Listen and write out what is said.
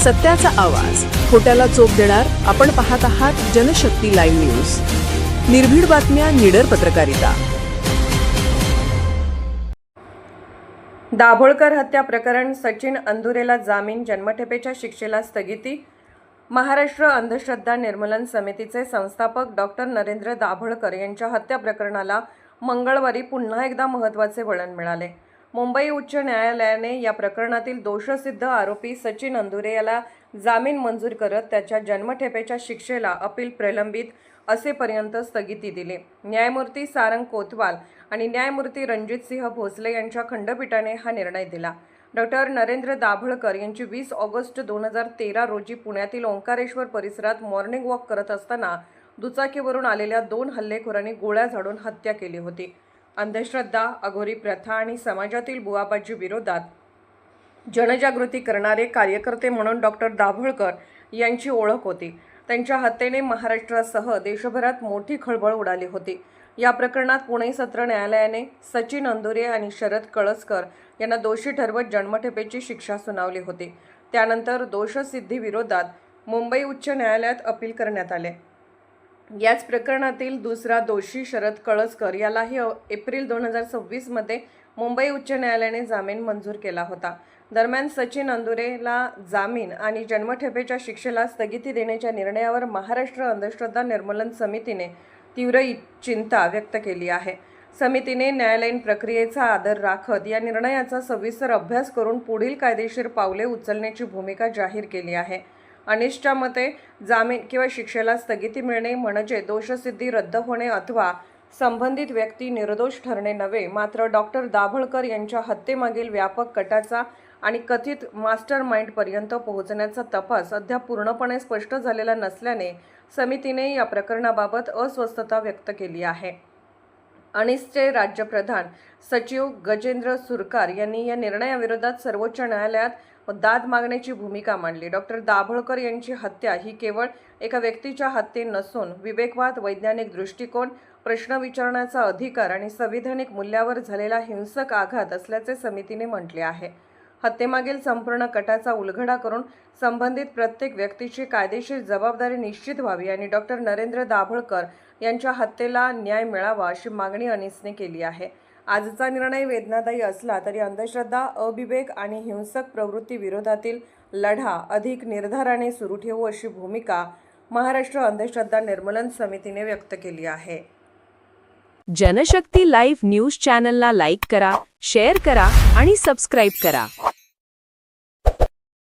सत्याचा आवाज, खोट्याला चोप देणार. आपण पाहत आहात जनशक्ती लाईव्ह न्यूज. निर्भीड बातम्या, निडर पत्रकारिता. दाभोळकर हत्या प्रकरण, सचिन अंदुरेला जामीन, जन्मठेपेच्या शिक्षेला स्थगिती. महाराष्ट्र अंधश्रद्धा निर्मूलन समितीचे संस्थापक डॉक्टर नरेंद्र दाभोळकर यांच्या हत्या प्रकरणाला मंगळवारी पुन्हा एकदा महत्त्वाचे वळण मिळाले. मुंबई उच्च न्यायालयाने या प्रकरणातील दोषसिद्ध आरोपी सचिन अंदुरे याला जामीन मंजूर करत त्याच्या जन्मठेपेच्या शिक्षेला अपील प्रलंबित असेपर्यंत स्थगिती दिली. न्यायमूर्ती सारंग कोतवाल आणि न्यायमूर्ती रणजितसिंह भोसले यांच्या खंडपीठाने हा निर्णय दिला. डॉक्टर नरेंद्र दाभोळकर यांची 20 ऑगस्ट 2013 रोजी पुण्यातील ओंकारेश्वर परिसरात मॉर्निंग वॉक करत असताना दुचाकीवरून आलेल्या 2 हल्लेखोरांनी गोळ्या झाडून हत्या केली होती. अंधश्रद्धा, अघोरी प्रथा आणि समाजातील बुवाबाजी विरोधात जनजागृती करणारे कार्यकर्ते म्हणून डॉक्टर दाभोळकर यांची ओळख होती. त्यांच्या हत्येने महाराष्ट्रासह देशभरात मोठी खळबळ उडाली होती. या प्रकरणात पुणे सत्र न्यायालयाने सचिन अंदुरे आणि शरद कळसकर यांना दोषी ठरवत जन्मठेपेची शिक्षा सुनावली होती. त्यानंतर दोषसिद्धीविरोधात मुंबई उच्च न्यायालयात अपील करण्यात आले. याच प्रकरणातील दुसरा दोषी शरद कळसकर यालाही एप्रिल 2026 मध्ये मुंबई उच्च न्यायालयाने जामीन मंजूर केला होता. दरम्यान सचिन अंदुरेला जामीन आणि जन्मठेपेच्या शिक्षेला स्थगिती देण्याच्या निर्णयावर महाराष्ट्र अंधश्रद्धा निर्मूलन समितीने तीव्र चिंता व्यक्त केली आहे. समितीने न्यायालयीन प्रक्रियेचा आदर राखत या निर्णयाचा सविस्तर अभ्यास करून पुढील कायदेशीर पावले उचलण्याची भूमिका जाहीर केली आहे. अनिशच्या मते जामीन किंवा शिक्षेला स्थगिती मिळणे म्हणजे दोषसिद्धी रद्द होणे अथवा संबंधित व्यक्ती निर्दोष ठरणे नव्हे. मात्र डॉक्टर दाभोळकर यांच्या हत्येमागील व्यापक कटाचा आणि कथित मास्टर माइंडपर्यंत पोहोचण्याचा तपास अद्याप पूर्णपणे स्पष्ट झालेला नसल्याने समितीने या प्रकरणाबाबत अस्वस्थता व्यक्त केली आहे. अनिसचे राज्यप्रधान सचिव गजेंद्र सुरकार यांनी या निर्णयाविरोधात सर्वोच्च न्यायालयात दाद मागण्याची भूमिका मांडली. डॉक्टर दाभोळकर यांची हत्या ही केवळ एका व्यक्तीच्या हत्ये नसून विवेकवाद, वैज्ञानिक दृष्टिकोन, प्रश्न विचारण्याचा अधिकार आणि संविधानिक मूल्यावर झालेला हिंसक आघात असल्याचे समितीने म्हटले आहे. हत्येमागील संपूर्ण कटाचा उलगडा करून संबंधित प्रत्येक व्यक्तीची कायदेशीर जबाबदारी निश्चित व्हावी आणि डॉक्टर नरेंद्र दाभोळकर यांच्या हत्येला न्याय मिळावा अशी मागणी अनिसने केली आहे. आजचा निर्णय वेदनादायी असला तरी अंधश्रद्धा, अविवेक आणि हिंसक प्रवृत्ती विरोधातील लढा अधिक निर्धाराने सुरू ठेवू अशी भूमिका महाराष्ट्र अंधश्रद्धा निर्मूलन समितीने व्यक्त केली आहे. जनशक्ती लाईव्ह न्यूज चॅनलला लाईक करा, शेअर करा आणि सबस्क्राईब करा.